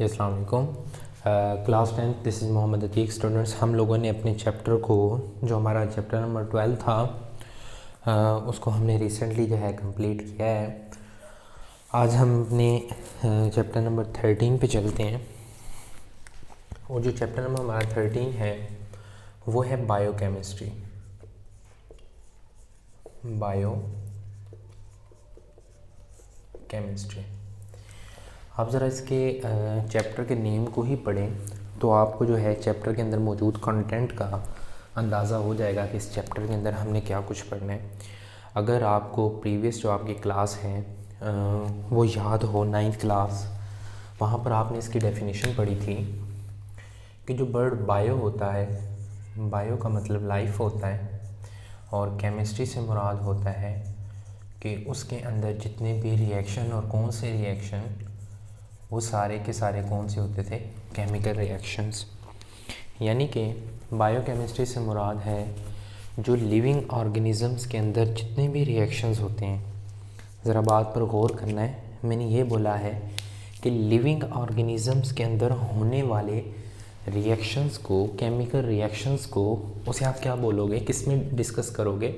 अस्सलाम वालेकुम। Class 10 this is Mohammad Atiq. Students, हम लोगों ने अपने चैप्टर को, जो हमारा चैप्टर नंबर 12 था, उसको हमने रिसेंटली जो है कंप्लीट किया है। आज हम अपने चैप्टर नंबर 13 पे चलते हैं। और जो चैप्टर नंबर हमारा 13 है वो है बायोकेमिस्ट्री। बायोकेमिस्ट्री आप ज़रा इसके चैप्टर के नेम को ही पढ़ें तो आपको जो है चैप्टर के अंदर मौजूद कंटेंट का अंदाज़ा हो जाएगा कि इस चैप्टर के अंदर हमने क्या कुछ पढ़ना है। अगर आपको प्रीवियस जो आपकी क्लास है वो याद हो, 9th क्लास, वहाँ पर आपने इसकी डेफिनेशन पढ़ी थी कि जो वर्ड बायो होता है, बायो का मतलब लाइफ होता है, और केमिस्ट्री से मुराद होता है कि उसके अंदर जितने भी रिएक्शन और कौन से रिएक्शन, वो सारे के सारे कौन से होते थे, केमिकल रिएक्शंस। यानी कि बायोकेमिस्ट्री से मुराद है जो लिविंग ऑर्गेनिज़म्स के अंदर जितने भी रिएक्शंस होते हैं। ज़रा बात पर गौर करना है, मैंने ये बोला है कि लिविंग ऑर्गेनिज़म्स के अंदर होने वाले रिएक्शंस को, केमिकल रिएक्शंस को, उसे आप क्या बोलोगे, किस में डिस्कस करोगे?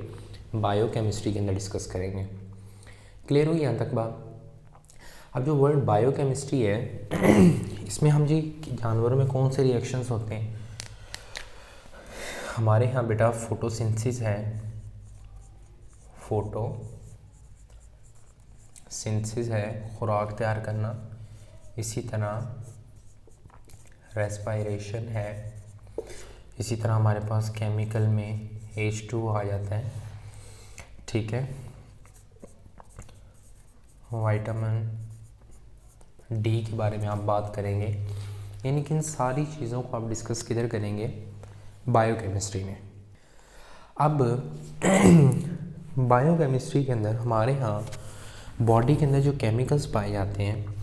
बायोकेमिस्ट्री के अंदर डिस्कस करेंगे। क्लियर हो यहाँ तक बात? अब जो वर्ड बायोकेमिस्ट्री है इसमें हम जी जानवरों में कौन से रिएक्शंस होते हैं? हमारे यहाँ बेटा फोटोसिंथेसिस है, फोटोसिंथेसिस है, खुराक तैयार करना। इसी तरह रेस्पायरेशन है। इसी तरह हमारे पास केमिकल में H2O आ जाता है, ठीक है। विटामिन डी के बारे में आप बात करेंगे। यानी कि इन सारी चीज़ों को आप डिस्कस किधर करेंगे? बायोकेमिस्ट्री में। अब बायोकेमिस्ट्री के अंदर हमारे यहाँ बॉडी के अंदर जो केमिकल्स पाए जाते हैं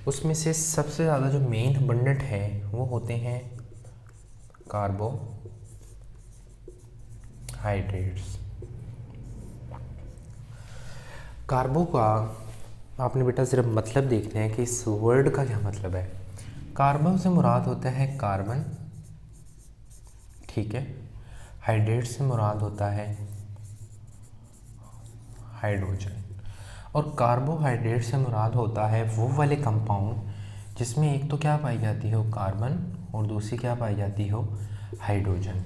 उसमें से सबसे ज़्यादा जो मेन अबंडेंट है वो होते हैं कार्बोहाइड्रेट्स। कार्बो का आपने बेटा सिर्फ मतलब देखना है कि इस वर्ड का क्या मतलब है। कार्बन से मुराद होता है कार्बन, ठीक है। हाइड्रेट से मुराद होता है हाइड्रोजन, और कार्बोहाइड्रेट से मुराद होता है वो वाले कंपाउंड जिसमें एक तो क्या पाई जाती हो, कार्बन, और दूसरी क्या पाई जाती हो, हाइड्रोजन।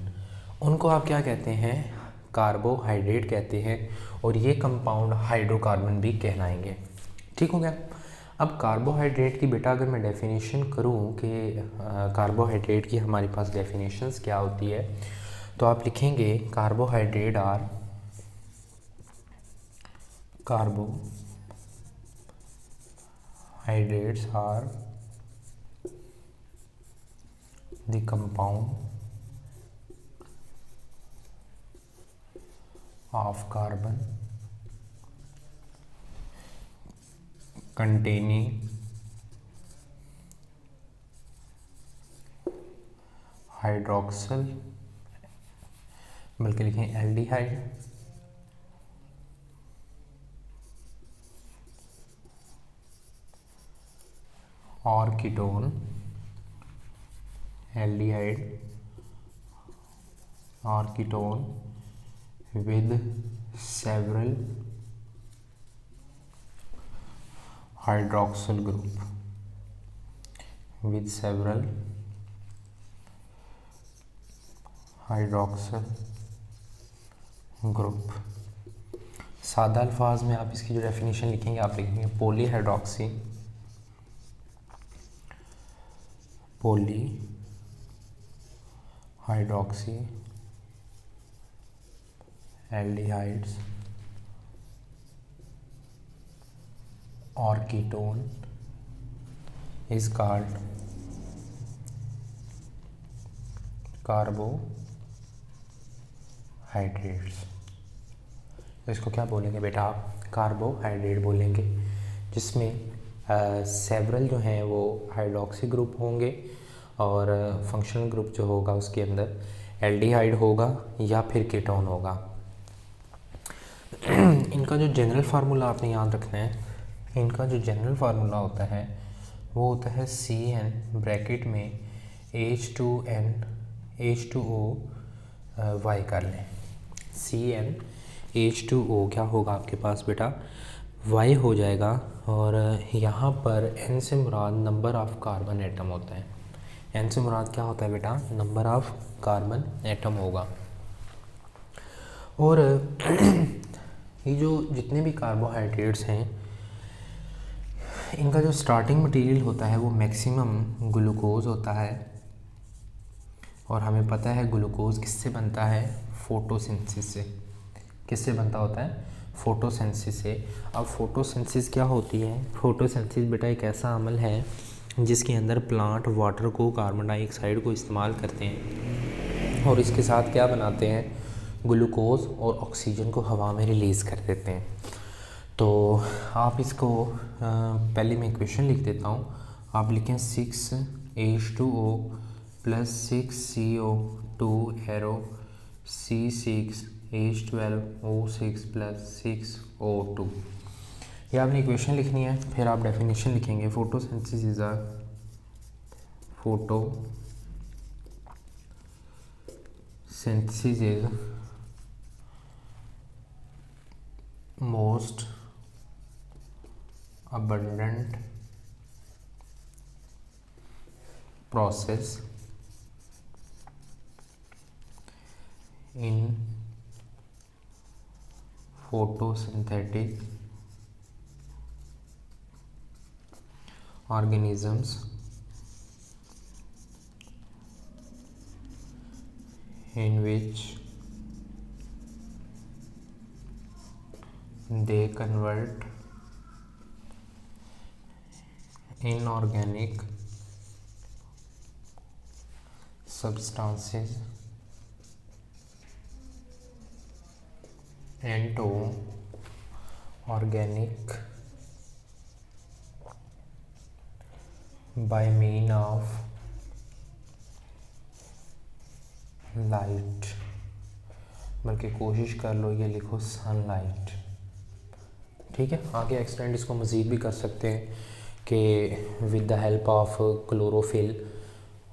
उनको आप क्या कहते हैं? कार्बोहाइड्रेट कहते हैं, और ये कंपाउंड हाइड्रोकार्बन भी कहलाएंगे। ठीक हो गया। अब कार्बोहाइड्रेट की बेटा अगर मैं डेफिनेशन करूं कि कार्बोहाइड्रेट की हमारे पास डेफिनेशंस क्या होती है, तो आप लिखेंगे carbohydrates are the compound of carbon containing hydroxyl, बल्कि लिखें एल्डिहाइड, और कीटोन, एल्डिहाइड और ketone with several hydroxyl group, with several hydroxyl group. सादा अल्फाज में आप इसकी जो डेफिनेशन लिखेंगे, आप लिखेंगे पॉलीहाइड्रोक्सी एल्डिहाइड्स और कीटोन इज कॉल्ड कार्बोहाइड्रेट्स। तो इसको क्या बोलेंगे बेटा आप? कार्बोहाइड्रेट बोलेंगे, जिसमें सेवरल जो हैं वो हाइड्रोक्सी ग्रुप होंगे, और फंक्शनल ग्रुप जो होगा उसके अंदर एल्डिहाइड होगा या फिर कीटोन होगा। इनका जो जनरल फार्मूला आपने याद रखना है, इनका जो जनरल फार्मूला होता है वो होता है CN ब्रैकेट में H2N H2O Y कर लें। CN H2O क्या होगा आपके पास बेटा, Y हो जाएगा। और यहाँ पर N से मुराद नंबर ऑफ़ कार्बन एटम होता है। N से मुराद क्या होता है बेटा, नंबर ऑफ़ कार्बन एटम होगा। और ये जो जितने भी कार्बोहाइड्रेट्स हैं, इनका जो स्टार्टिंग मटेरियल होता है वो मैक्सिमम ग्लूकोज होता है। और हमें पता है ग्लूकोज किससे बनता है, फोटोसिंथेसिस से। किससे बनता होता है, फोटोसिंथेसिस से। अब फोटोसिंथेसिस क्या होती है, फोटोसिंथेसिस बेटा एक ऐसा अमल है जिसके अंदर प्लांट वाटर को, कार्बन डाइऑक्साइड को इस्तेमाल करते हैं और इसके साथ क्या बनाते हैं, ग्लूकोज और ऑक्सीजन को हवा में रिलीज़ कर देते हैं। तो आप इसको पहले मैं इक्वेशन लिख देता हूँ। आप लिखें 6H2O + 6CO2 arrow C6H12O6 + 6O2। ये आपने इक्वेशन लिखनी है। फिर आप डेफिनेशन लिखेंगे, photosynthesis is a most abundant process in photosynthetic organisms in which they convert inorganic substances into organic by means of light. बल्कि कोशिश कर लो ये लिखो सनलाइट। ठीक है, आगे एक्सटेंड इसको मज़ीद भी कर सकते हैं कि with the help of chlorophyll,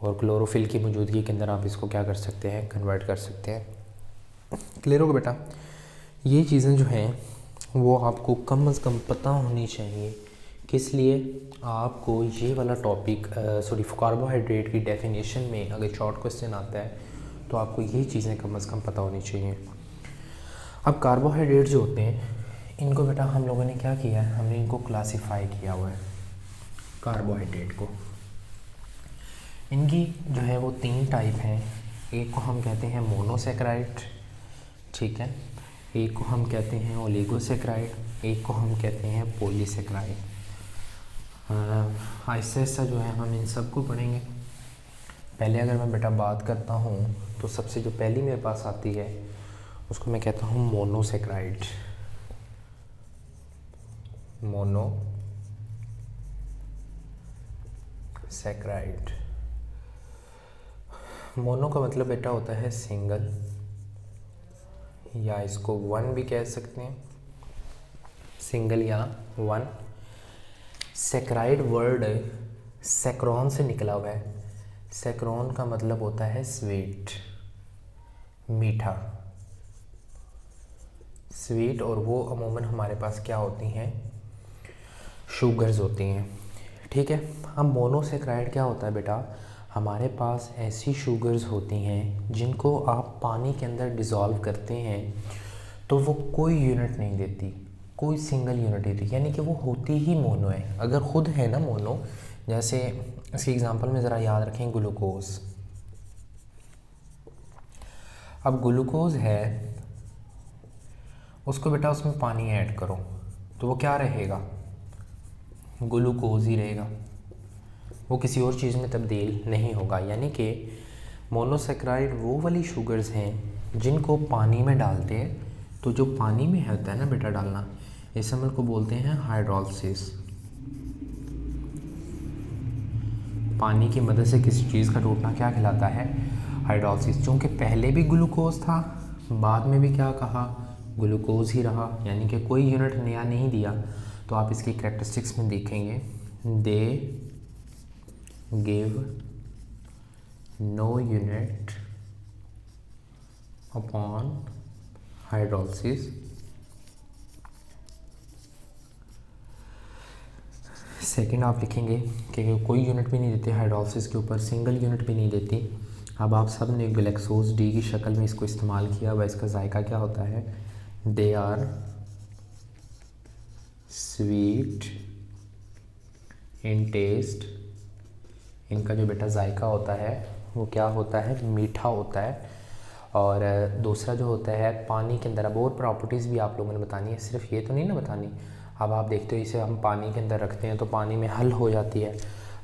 और क्लोरोफिल की मौजूदगी के अंदर आप इसको क्या कर सकते हैं, कन्वर्ट कर सकते हैं। क्लियर होगा बेटा। ये चीज़ें जो हैं वो आपको कम से कम पता होनी चाहिए। किस लिए, आपको ये वाला टॉपिक कार्बोहाइड्रेट की डेफिनेशन में अगर शॉर्ट क्वेश्चन आता है तो आपको ये चीज़ें कम से कम पता होनी चाहिए। अब कार्बोहाइड्रेट जो होते हैं इनको बेटा हम लोगों ने क्या किया है, हमने इनको क्लासिफाई किया हुआ है कार्बोहाइड्रेट को। इनकी जो है वो 3 टाइप हैं। एक को हम कहते हैं मोनोसेक्राइड, ठीक है, एक को हम कहते हैं ओलिगोसेक्राइड, एक को हम कहते हैं पॉलीसेक्राइड। आहिस्ता आहिस्ता जो है हम इन सब को पढ़ेंगे। पहले अगर मैं बेटा बात करता हूँ तो सबसे जो पहली मेरे पास आती है उसको मैं कहता हूँ मोनोसेक्राइड। मोनोसेक्राइड, मोनो का मतलब बेटा होता है सिंगल, या इसको वन भी कह सकते हैं, सिंगल या वन। सेक्राइड वर्ड सेक्रॉन से निकला हुआ है। सेक्रॉन का मतलब होता है स्वीट, मीठा, स्वीट। और वो अमूमन हमारे पास क्या होती हैं, शुगर्स होती हैं। ठीक है। अब मोनोसेक्राइड क्या होता है बेटा, हमारे पास ऐसी शुगर्स होती हैं जिनको आप पानी के अंदर डिज़ोल्व करते हैं तो वो कोई यूनिट नहीं देती, कोई सिंगल यूनिट देती, यानी कि वो होती ही मोनो है। अगर ख़ुद है ना मोनो, जैसे इसकी एग्जांपल में ज़रा याद रखें ग्लूकोज। अब ग्लूकोज है, उसको बेटा उसमें पानी ऐड करो तो वो क्या रहेगा, ग्लूकोज ही रहेगा, वो किसी और चीज़ में तब्दील नहीं होगा। यानी कि मोनोसेक्राइड वो वाली शुगर्स हैं जिनको पानी में डालते हैं, तो जो पानी में होता है ना बेटा डालना, इस अमल को बोलते हैं हाइड्रोलिसिस। पानी की मदद से किसी चीज़ का टूटना क्या कहलाता है, हाइड्रोलिसिस। चूँकि पहले भी ग्लूकोज था, बाद में भी क्या कहा, ग्लूकोज ही रहा, यानी कि कोई यूनिट नया नहीं दिया। तो आप इसकी कैरेक्टरिस्टिक्स में देखेंगे, they give no unit upon hydrolysis second आप लिखेंगे कि कोई यूनिट भी नहीं देती हाइड्रोलिसिस के ऊपर, सिंगल यूनिट भी नहीं देती। अब आप सब ने ग्लैक्सोज डी की शक्ल में इसको इस्तेमाल किया हुआ, इसका जायका क्या होता है, they are sweet in taste, इनका जो बेटा जायका होता है वो क्या होता है, मीठा होता है। और दूसरा जो होता है पानी के अंदर, अब और प्रॉपर्टीज़ भी आप लोगों ने बतानी है, सिर्फ ये तो नहीं ना बतानी। अब आप देखते हो इसे हम पानी के अंदर रखते हैं तो पानी में हल हो जाती है।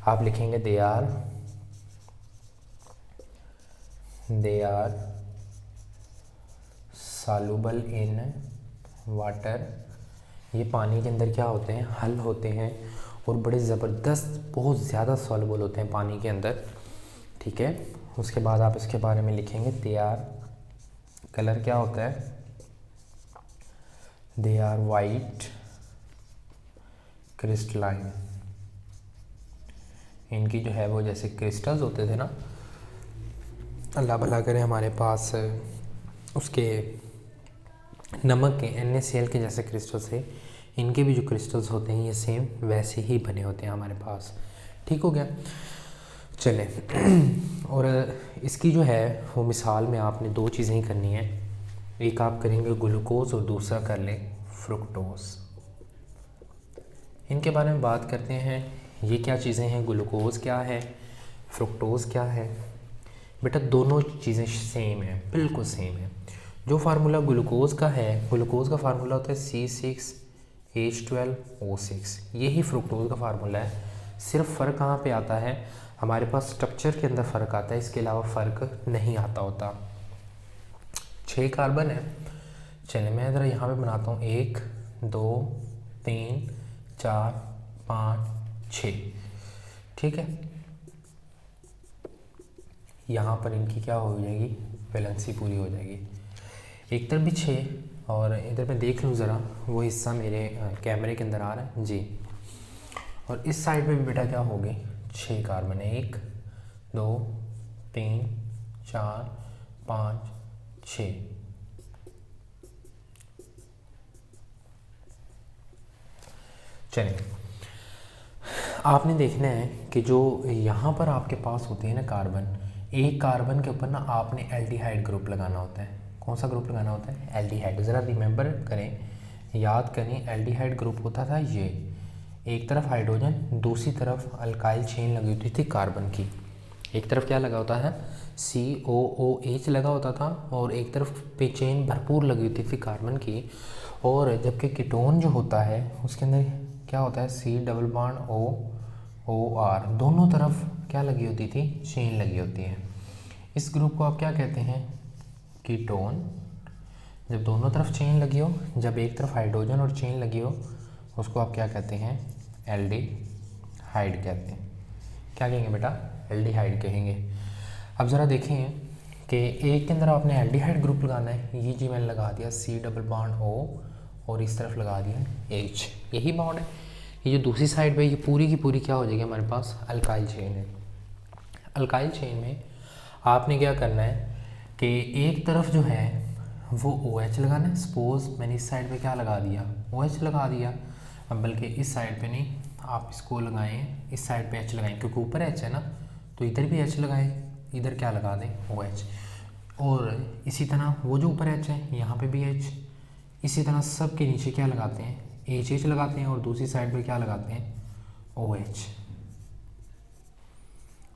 आप लिखेंगे they are soluble in water, ये पानी के अंदर क्या होते हैं, हल होते हैं और बड़े ज़बरदस्त, बहुत ज़्यादा सॉल्युबल होते हैं पानी के अंदर, ठीक है। उसके बाद आप इसके बारे में लिखेंगे दे आर, कलर क्या होता है, दे आर वाइट क्रिस्टलाइन, इनकी जो है वो जैसे क्रिस्टल्स होते थे ना, अल्लाह भला करे हमारे पास उसके नमक के NaCl के जैसे क्रिस्टल्स है, इनके भी जो क्रिस्टल्स होते हैं ये सेम वैसे ही बने होते हैं हमारे पास, ठीक हो गया। चलें और इसकी जो है वो मिसाल में आपने दो चीज़ें ही करनी है, एक आप करेंगे ग्लूकोज और दूसरा कर लें फ्रुक्टोज। इनके बारे में बात करते हैं, ये क्या चीज़ें हैं, ग्लूकोज क्या है, फ्रुक्टोज क्या है। बेटा दोनों चीज़ें सेम है, बिल्कुल सेम है। जो फार्मूला ग्लूकोज का है, ग्लूकोज का फार्मूला होता है C6H12O6, यही फ्रुक्टोज का फार्मूला है। सिर्फ फ़र्क कहाँ पे आता है, हमारे पास स्ट्रक्चर के अंदर फ़र्क आता है, इसके अलावा फ़र्क नहीं आता होता। 6 कार्बन है, चलिए मैं ज़रा यहाँ पे बनाता हूँ 1 2 3 4 5 6, ठीक है। यहाँ पर इनकी क्या हो जाएगी, वैलेंसी पूरी हो जाएगी। एक तरफ भी 6 और इधर मैं देख लूँ ज़रा, वो हिस्सा मेरे कैमरे के अंदर आ रहा है जी। और इस साइड पे भी बेटा क्या हो गए, 6 कार्बन है, 1 2 3 4 5 6। चलिए आपने देखना है कि जो यहाँ पर आपके पास होती है ना कार्बन, एक कार्बन के ऊपर ना आपने एल्डिहाइड ग्रुप लगाना होता है। कौन सा ग्रुप लगाना होता है, एल्डिहाइड। ज़रा रिमेंबर करें, याद करें, एल्डिहाइड ग्रुप होता था ये, एक तरफ हाइड्रोजन, दूसरी तरफ अल्काइल चेन लगी होती थी कार्बन की। एक तरफ क्या लगा होता है, COOH लगा होता था और एक तरफ पे चेन भरपूर लगी होती थी कार्बन की। और जबकि कीटोन जो होता है उसके अंदर क्या होता है, COOR, दोनों तरफ क्या लगी होती थी, चेन लगी होती है। इस ग्रुप को आप क्या कहते हैं, कीटोन। जब दोनों तरफ चेन लगी हो, जब एक तरफ हाइड्रोजन और चेन लगी हो, उसको आप क्या कहते हैं, एल्डिहाइड कहते हैं। क्या कहेंगे बेटा, एल्डिहाइड कहेंगे। अब ज़रा देखें कि एक के अंदर आपने एल्डिहाइड ग्रुप लगाना है, ये जी मैंने लगा दिया C+O और इस तरफ लगा दिया H, यही बॉन्ड है। ये जो दूसरी साइड पे ये पूरी की पूरी क्या हो जाएगी, हमारे पास अल्काइल चेन है। अल्काइल चेन में आपने क्या करना है कि एक तरफ जो है वो OH लगाना है। सपोज मैंने इस साइड पे क्या लगा दिया, OH लगा दिया। अब बल्कि इस साइड पे नहीं, आप इसको लगाएं, इस साइड पे H लगाएं, क्योंकि ऊपर H है ना, तो इधर भी H लगाएं, इधर क्या लगा दें, OH। और इसी तरह वो जो ऊपर H है यहाँ पे भी H, इसी तरह सब के नीचे क्या लगाते हैं, HH लगाते हैं और दूसरी साइड पे क्या लगाते हैं, OH।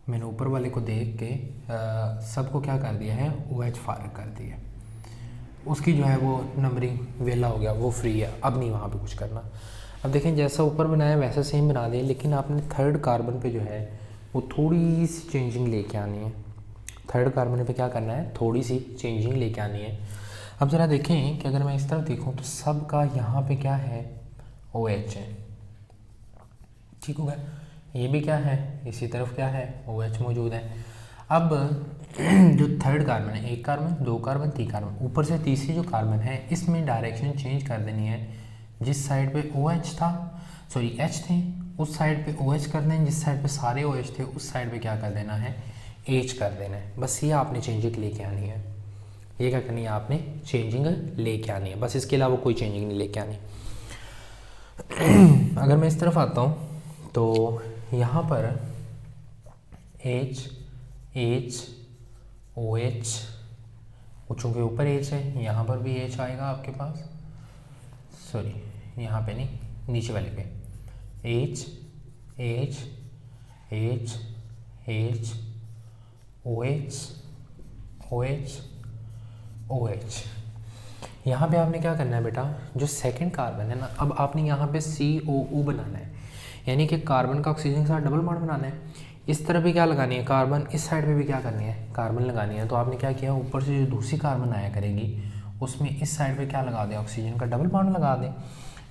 मैंने ऊपर वाले को देख के सबको क्या कर दिया है, OH फारग कर दिया। उसकी जो है वो नंबरिंग वेला हो गया, वो फ्री है, अब नहीं वहाँ पे कुछ करना। अब देखें जैसा ऊपर बनाया वैसा सेम बना दें, लेकिन आपने थर्ड कार्बन पे जो है वो थोड़ी सी चेंजिंग लेके आनी है। थर्ड कार्बन पे क्या करना है, थोड़ी सी चेंजिंग लेके आनी है। अब ज़रा देखें कि अगर मैं इस तरफ देखूँ तो सब का यहाँ पे क्या है, OH है, ठीक हो गया। ये भी क्या है, इसी तरफ क्या है, OH मौजूद है। अब जो थर्ड कार्बन है, एक कार्बन, दो कार्बन, तीन कार्बन, ऊपर से तीसरी जो कार्बन है इसमें डायरेक्शन चेंज कर देनी है। जिस साइड पे OH था, सॉरी H थे, उस साइड पे OH कर दें, जिस साइड पे सारे OH थे उस साइड पे क्या कर देना है, H कर देना है। बस ये आपने चेंजिंग लेके आनी है, ये क्या करनी है आपने, चेंजिंग लेके आनी है, बस इसके अलावा कोई चेंजिंग नहीं लेके आनी। अगर मैं इस तरफ आता हूँ तो यहाँ पर H OH, चूँकि ऊपर H है यहाँ पर भी H आएगा आपके पास, सॉरी यहाँ पे नहीं, नीचे वाले पे H OH। यहाँ पे आपने क्या करना है बेटा, जो सेकंड कार्बन है ना, अब आपने यहाँ पे COO बनाना है, यानी कि कार्बन का ऑक्सीजन के साथ डबल बॉन्ड बनाना है। इस तरफ भी क्या लगानी है, कार्बन, इस साइड पे भी क्या करनी है, कार्बन लगानी है। तो आपने क्या किया, ऊपर से जो दूसरी कार्बन आया करेगी उसमें इस साइड पे क्या लगा दें, ऑक्सीजन का डबल बॉन्ड लगा दें।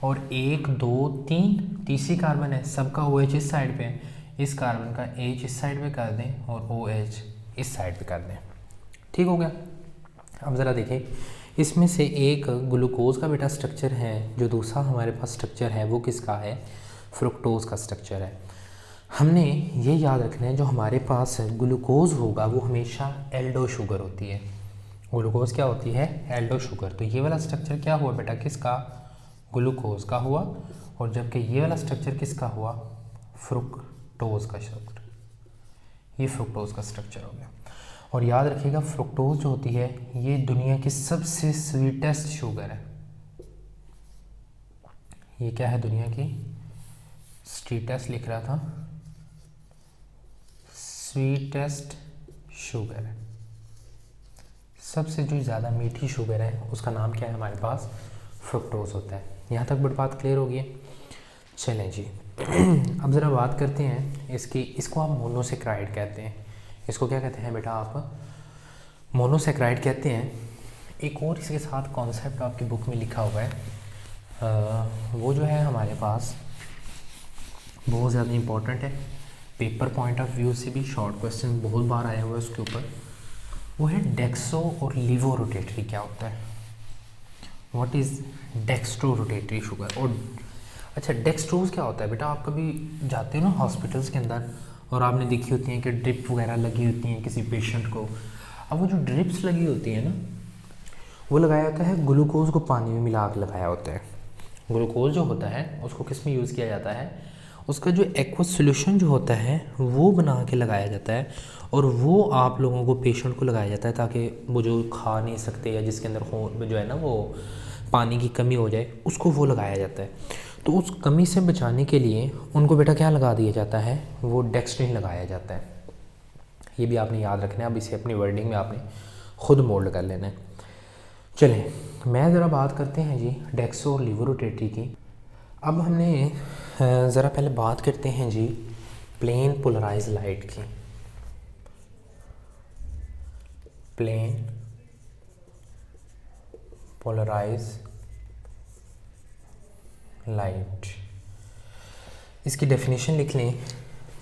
और 1 2 3 तीसरी कार्बन है, सबका OH इस साइड पे है, इस कार्बन का H इस साइड पे कर दें और OH इस साइड पे कर दें। ठीक हो गया। अब ज़रा देखें, इसमें से एक ग्लूकोज का बेटा स्ट्रक्चर है, जो दूसरा हमारे पास स्ट्रक्चर है वो किसका है, फ्रुक्टोज का स्ट्रक्चर है। हमने ये याद रखना है, जो हमारे पास ग्लूकोज होगा वो हमेशा एल्डो शुगर होती है। ग्लूकोज क्या होती है, एल्डो शुगर। तो ये वाला स्ट्रक्चर क्या हुआ बेटा, किसका, ग्लूकोज का हुआ, और जबकि ये वाला स्ट्रक्चर किसका हुआ, फ्रुक्टोज का स्ट्रक्चर, ये फ्रुक्टोज का स्ट्रक्चर हो गया। और याद रखिएगा, फ्रुक्टोज जो होती है ये दुनिया की सबसे स्वीटेस्ट शुगर है। ये क्या है, दुनिया की स्वीटेस्ट लिख रहा था, स्वीटेस्ट शुगर है, सबसे जो ज़्यादा मीठी शुगर है उसका नाम क्या है हमारे पास, फ्रुक्टोज होता है। यहाँ तक बड़ी बात क्लियर होगी। चलें जी, अब ज़रा बात करते हैं इसकी, इसको आप मोनोसेक्राइड कहते हैं। इसको क्या कहते हैं बेटा, आप मोनोसेक्राइड कहते हैं। एक और इसके साथ कॉन्सेप्ट आपकी बुक में लिखा हुआ है, वो जो है हमारे पास बहुत ज़्यादा इम्पोर्टेंट है, पेपर पॉइंट ऑफ व्यू से भी शॉर्ट क्वेश्चन बहुत बार आया हुआ है उसके ऊपर। वो है डेक्सो और लीवो रोटेटरी क्या होता है, what is dextro rotatory sugar. और अच्छा, डेक्स्ट्रोज क्या होता है बेटा, आप कभी जाते हो ना हॉस्पिटल्स के अंदर और आपने देखी होती हैं कि ड्रिप वगैरह लगी होती हैं किसी पेशेंट को। अब वो जो ड्रिप्स लगी होती है ना, वो लगाया होता है, ग्लूकोज को पानी में मिला के लगाया होता है। ग्लूकोज जो होता है उसको किस में यूज़ किया जाता है, उसका जो एक्वस सॉल्यूशन जो होता है वो बना के लगाया जाता है, और वो आप लोगों को, पेशेंट को लगाया जाता है ताकि वो जो खा नहीं सकते या जिसके अंदर जो है ना वो पानी की कमी हो जाए, उसको वो लगाया जाता है। तो उस कमी से बचाने के लिए उनको बेटा क्या लगा दिया जाता है, वो डेक्स्ट्रिन लगाया जाता है। ये भी आपने याद रखना है, अब इसे अपनी वर्डिंग में आपने खुद मोल्ड कर लेना है। चलें, मैं ज़रा बात करते हैं जी डेक्सो और लीवो रोटेटरी की। अब हमने ज़रा पहले बात करते हैं जी प्लेन पोलराइज लाइट की। प्लेन पोलराइज लाइट, इसकी डेफिनेशन लिख लें।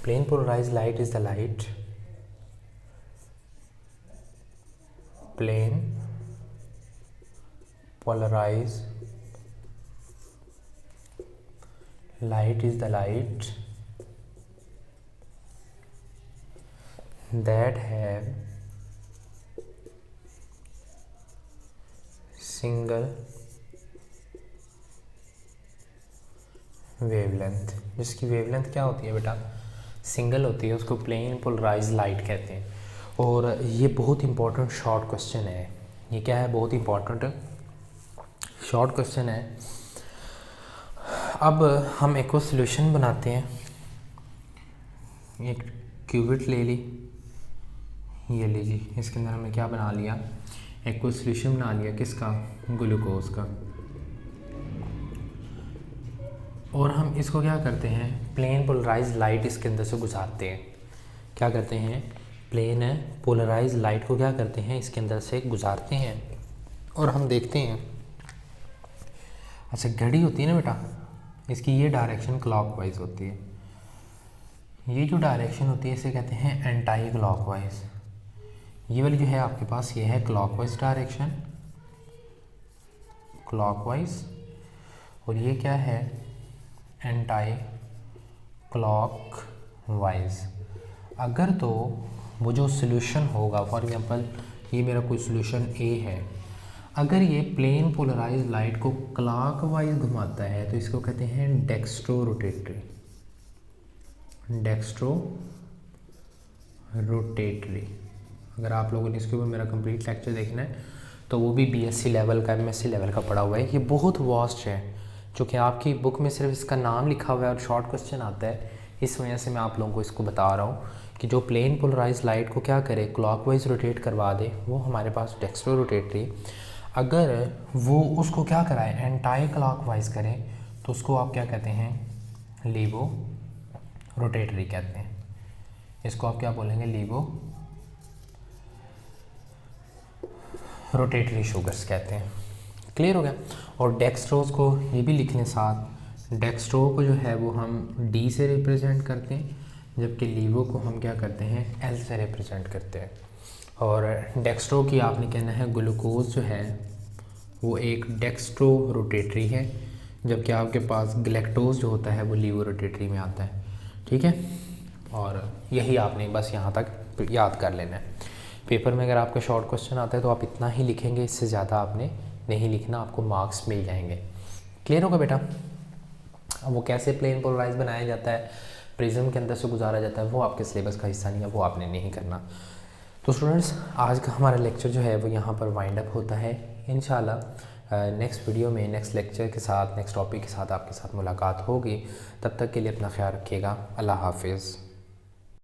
Plane polarise light is the light, plane polarise light is the light that have single wavelength। जिसकी वेवलेंथ क्या होती है बेटा, सिंगल होती है, उसको प्लेन पोलराइज लाइट कहते हैं। और ये बहुत इंपॉर्टेंट शॉर्ट क्वेश्चन है। ये क्या है, बहुत इंपॉर्टेंट शॉर्ट क्वेश्चन है। अब हम एक सॉल्यूशन बनाते हैं, एक क्यूबिट ले ली, ये लीजिए, इसके अंदर हमने क्या बना लिया, एक सॉल्यूशन बना लिया, किसका, ग्लूकोज का। और हम इसको क्या करते हैं, प्लेन पोलराइज लाइट इसके अंदर से गुजारते हैं। क्या करते हैं, प्लेन पोलराइज लाइट को क्या करते हैं, इसके अंदर से गुजारते हैं। और हम देखते हैं, अच्छा घड़ी होती है ना बेटा, इसकी ये डायरेक्शन क्लॉकवाइज होती है, ये जो डायरेक्शन होती है इसे कहते हैं एंटाई क्लॉकवाइज। ये वाली जो है आपके पास, ये है क्लॉकवाइज डायरेक्शन, क्लॉकवाइज, और ये क्या है, एंटाई क्लॉक वाइज। अगर तो वो जो सोल्यूशन होगा, फॉर एग्जांपल ये मेरा कोई सोल्यूशन ए है, अगर ये प्लेन पोलराइज लाइट को क्लॉक वाइज घुमाता है तो इसको कहते हैं डेक्स्ट्रो रोटेटरी। Dextro rotatory. अगर आप लोगों ने इसके ऊपर मेरा कंप्लीट लेक्चर देखना है तो वो भी बीएससी लेवल का, एमएससी लेवल का पढ़ा हुआ है। ये बहुत वास्ट है, जो कि आपकी बुक में सिर्फ इसका नाम लिखा हुआ है और शॉर्ट क्वेश्चन आता है। इस वजह से मैं आप लोगों को इसको बता रहा हूँ कि जो प्लेन पोलराइज लाइट को क्या करे, क्लॉकवाइज रोटेट करवा दे, वो हमारे पास डेक्स्ट्रो रोटेटरी। अगर वो उसको क्या कराए, एंटाई क्लॉकवाइज करें, तो उसको आप क्या कहते हैं, लीवो रोटेटरी कहते हैं। इसको आप क्या बोलेंगे, लीवो रोटेटरी शुगर्स कहते हैं। क्लियर हो गया। और डेक्स्ट्रोज को ये भी लिख लें साथ, डेक्स्ट्रो को जो है वो हम डी से रिप्रेजेंट करते हैं, जबकि लीवो को हम क्या करते हैं, एल से रिप्रेजेंट करते हैं। और डेक्स्ट्रो की आपने कहना है ग्लूकोज जो है वो एक डेक्स्ट्रो रोटेटरी है, जबकि आपके पास ग्लैक्टोज जो होता है वो लीवो रोटेटरी में आता है। ठीक है, और यही आपने बस यहाँ तक याद कर लेना है। पेपर में अगर आपका शॉर्ट क्वेश्चन आता है तो आप इतना ही लिखेंगे, इससे ज़्यादा आपने नहीं लिखना, आपको मार्क्स मिल जाएंगे। क्लियर होगा बेटा। अब वो कैसे प्लेन पोलराइज बनाया जाता है, प्रिज्म के अंदर से गुजारा जाता है, वो आपके सिलेबस का हिस्सा नहीं है, वो आपने नहीं करना। तो स्टूडेंट्स, आज का हमारा लेक्चर जो है वो यहाँ पर वाइंड अप होता है। इंशाल्लाह नेक्स्ट वीडियो में नेक्स्ट लेक्चर के साथ, नेक्स्ट टॉपिक के साथ आपके साथ मुलाकात होगी। तब तक के लिए अपना ख्याल रखिएगा। अल्लाह हाफिज़।